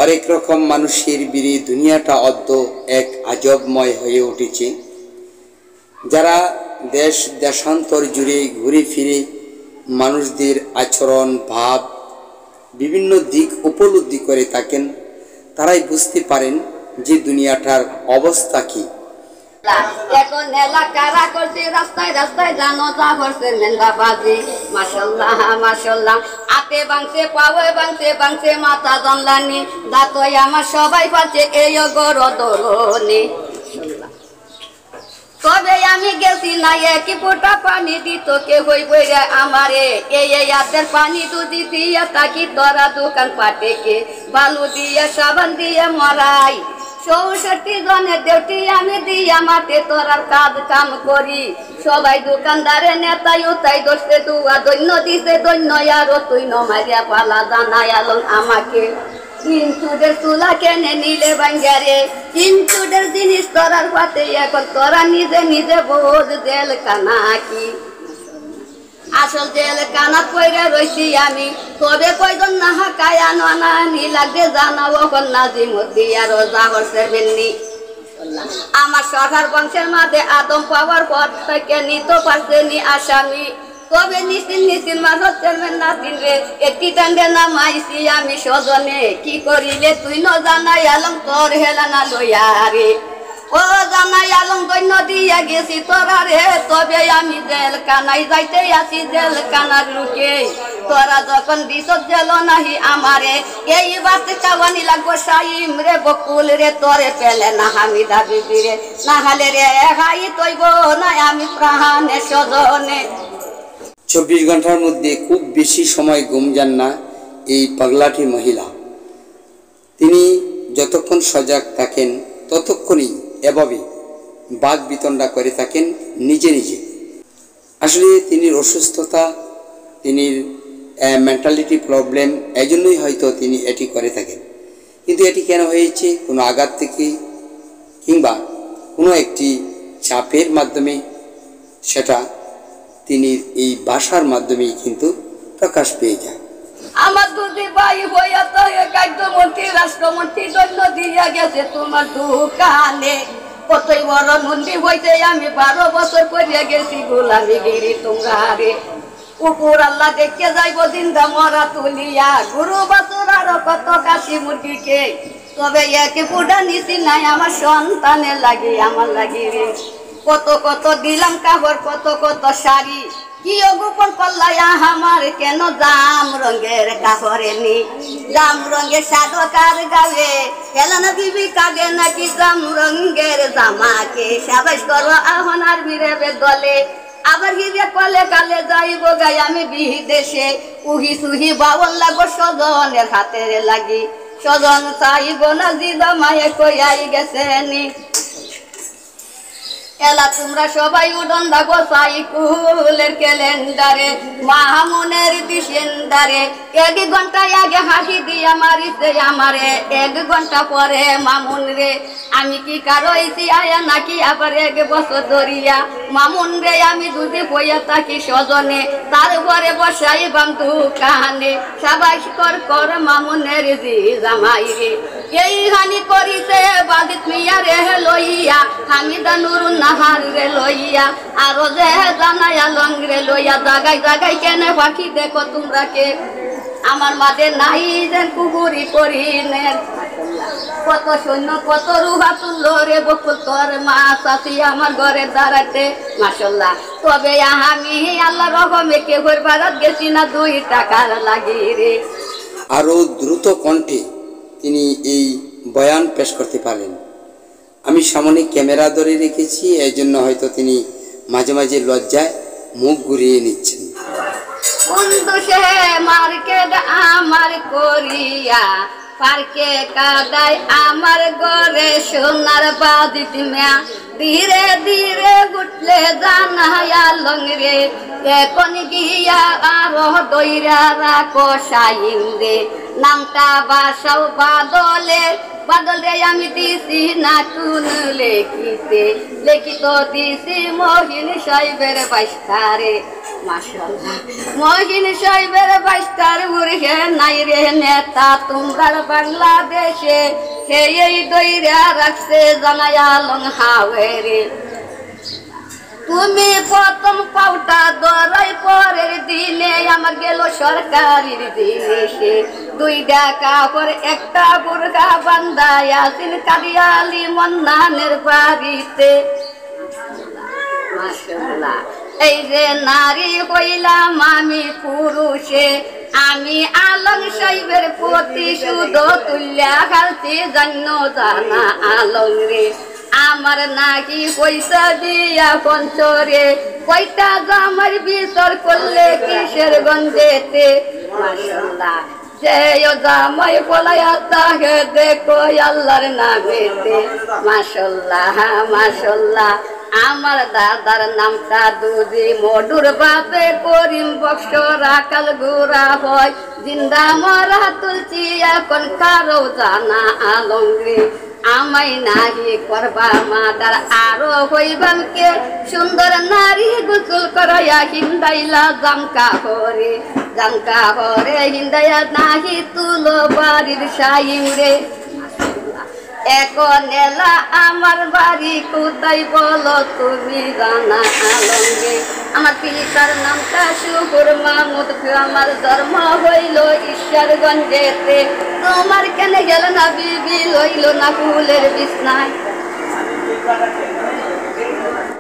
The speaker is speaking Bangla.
হরেক রকম মানুষের বিড়ি দুনিয়াটা অদ্য এক আজবময় হয়ে উঠেছে। যারা দেশ দেশান্তর জুড়ে ঘুরে ফিরে মানুষদের আচরণ ভাব বিভিন্ন দিক উপলব্ধি করে থাকেন, তারাই বুঝতে পারেন যে দুনিয়াটার অবস্থা কি। এখন এলাকারা করছে রাস্তায় রাস্তায় জানোজা করছে মেন্দাবাজি, মাশাল্লাহ মাশাল্লাহ। হাতে ভাঙছে পাওয়ে ভাঙছে ভাঙছে মাথা জানলানি, দাঁতই আমার সবাই পাচ্ছে এই গরদরনি। তবে আমি গেছি না একই ফোঁটা পানি দিত কে হই বইরে আমারে, এই হাতের পানি দুধি দিয়া তাকি তোরা দোকান পাটে কে বালু দিয়া সাবান দিয়ে মরাই। ৬৪ জনের দেউটি আমি দিয়া মাঠে তোরার কাজ কাম করি। সবাই দোকানদারে নেতাই উতাই দোষে দুয়া দৈন্য দিছে দৈন্য আরো তুই নমারিয়া পালা জানাই আলম আমাকে। ইনচুডের চুলা কেনে নিলে বাঙ্গারে, ইনচুডের জিনিস তোরার পাতে এখন তোরা নিজে নিজে বোঝ জেল কানা কি। আসল জেল কানা কইরে রইছি আমি, তবে কয়জন না হাকায় আনা নি লাগবে জানাবো নাজিমতি আর জাহর সেবেননি। আমার সরকার বংশের মাঝে আদম পাওয়ার পর থেকে নিত পারছেনি আসামি। তবে নিশ্চিন নিশ্চিন মাঝে চেয়ারম্যান নাসিন রে একটি টান্ডে নামাইছি আমি স্বজনে। কি করিলে তুই ন জানাই আলম তোর হেলা না লইয়া রে, ও জানাই আলম দৈন্য দিয়া গেছি তোরা রে। তবে আমি জেল কানাই যাইতে আছি জেল কানার লুকে, তোরা যখন দিস জেল নাহি আমারে। এই বাসে কাওয়ানি লাগবো সাইম রে বকুল রে, তোরে পেলে না হামিদা বিবি রে, না হালে রে হাই তৈব না আমি প্রাণে স্বজনে। ২৪ ঘন্টার মধ্যে খুব বেশি সময় ঘুম যান না এই পাগলাটি মহিলা। তিনি যতক্ষণ সজাগ থাকেন ততক্ষণই এভাবে বাক বিতণ্ডা করে থাকেন নিজে নিজে। আসলে তিনি অসুস্থতা, তিনি মেন্টালিটি প্রবলেম, এই জন্যই হয়তো তিনি এটি করে থাকেন। কিন্তু এটি কেন হয়েছে? কোনো আঘাত থেকে কিংবা কোনো একটি চাপের মাধ্যমে, সেটা তিনি এই ভাষার মাধ্যমেই কিন্তু প্রকাশ পেয়ে যায়। আমার দুদি ভাই হইয়া তো খাদ্যমন্ত্রী রাষ্ট্রমন্ত্রী দৈন্য দিয়া গেছে তোমার দোকানে। কতই বড় মন্ত্রী হইতে আমি 12 বছর করিয়া গেছি গোলামি গিরি তোমরা রে। কুকুর আল্লাহ দেখে যাইব জিন্দা মরা তুলিয়া, গুরু বছর আরো কত কাশি মুরগিকে। তবে একে পুডা নিছি নাই আমার সন্তানের লাগি আমার লাগি রে। কত কত দিলাম কাপড় কত কত শাড়ি, কি গোপন পাল্লায়া আমার কেন জাম রঙের কাপড়ে নি। জাম রঙের সাদকার গাবে হেলানা বিবি কাগে নাকি জাম রঙের জামাকে। সাবাস করো আহনার বিরেবে দলে, আবার হিরে কলে কালে যাইব গাই আমি বিদেশে। উহি সুহি বাবল লাগো স্বজনের হাতের লাগি, স্বজন চাইব না জিদা মায়ে কইয়াই গেছে নি। এলা তোমরা সবাই উডন দাগো সাইকুলের ক্যালেন্ডারে, মাহমুনের দিশেন্দারে। 1 ঘন্টা আগে হাসি দিয়া মারিছে আমারে, 1 ঘন্টা পরে মামুন রে। আমি কি কারইছি আয়া নাকি আবার 1 বছর ধরিয়া। মামুন রে আমি যদি বইয়া থাকি স্বজনে, তারপরে বসাই বাম দোকানে। সাবাস কর কর মামুনের জি জামাই রে। এই হানি করিছে বাদিত মিয়া রে লইয়া, হামিদা নুরুন নাহার রে লইয়া, আরো যে জানাই আলং রে লইয়া। জাগাই জাগাই কেনে পাখি দেখো তোমরা কে, আমার মাঝে নাই যেন কুকুরি করিনে। কত সৈন্য কত রুহা তুললো রে বকুল তোর মা চাচি আমার ঘরে দাঁড়াতে, মাশাল্লাহ। তবে আমি আল্লাহ রকমে কে হইর বাজার গেছি না 2 টাকার লাগি রে। আরও দ্রুত কণ্ঠে তিনি এই বয়ান পেশ করতে পারেন। আমি সামনে ক্যামেরা ধরে রেখেছি, এই জন্য হয়তো তিনি মাঝে মাঝে লজ্জায় মুখ ঘুরিয়ে নিচ্ছেন। বন্ধু সে মার্কেট আমার করিয়া, পার্কে কাদাই আমার ঘরে সোনার বাজিত মেয়া। ধীরে ধীরে গুটলে জানায়া লং রে, এখন গিয়া আরো দইরা রাখো সাইন রে। নামটা বাসাও বাদলে, বাদলে আমি দিছি নাটুন লেখিতে, লেখিত দিছি মহিন সাহেবের বাইস্তারে। মাশাআল্লাহ, মহিন সাহেবের বাইস্তার উড়ে নাই রে নেতা তোমরা বাংলাদেশে, হে এই দইরা রাখছে জানায়া লং হাওয়েরে। তুমি প্রথম পাউটা ধরাই পরের দিনে, আমার গেল সরকারির জিনিসে, 2 টাকা করে একটা বুরখা বান্ধায় আসিন কাদিয়ালি মন্নানের বাড়িতে। মাশাআল্লাহ, এই যে নারী হইলাম আমি পুরুষে, আমি আলম সাহেবের প্রতিশোধ তুল্যা খালছি জান্ন জানা আলম রে। আমার নাকি পয়সা দিয়া পঞ্চরে, কয়টা জামার বিচার করলে কিসের গঞ্জেতে। মাশাআল্লাহ, যে জামাই পলায়া তাকে দেখো আল্লাহর নামেতে। মাশাআল্লাহ মাশাআল্লাহ, আমার দাদার নামটা দুজি, মধুর বাপে করিম বক্স রাখাল গোড়া হয়, জিন্দা মরা তুলছি এখন কারো জানা আলম রে। আমাই নাহি করবা মাদার আরো হইবাম কে, সুন্দর নারী গোসল করাইয়া হিন্দাইলা জামকা হরে হিন্দাইয়া নাহি তুলো বাড়ির সাইম রে। এখন এলা আমার বাড়ি কোথায় বলো তুমি জানা আলম রে। আমার পিতার নামটা শুকুর মাহমুদ, আমার জন্ম হইল ঈশ্বরগঞ্জেতে, তোমার কেন গেল না বিবি লইল না ফুলের বিছনায়।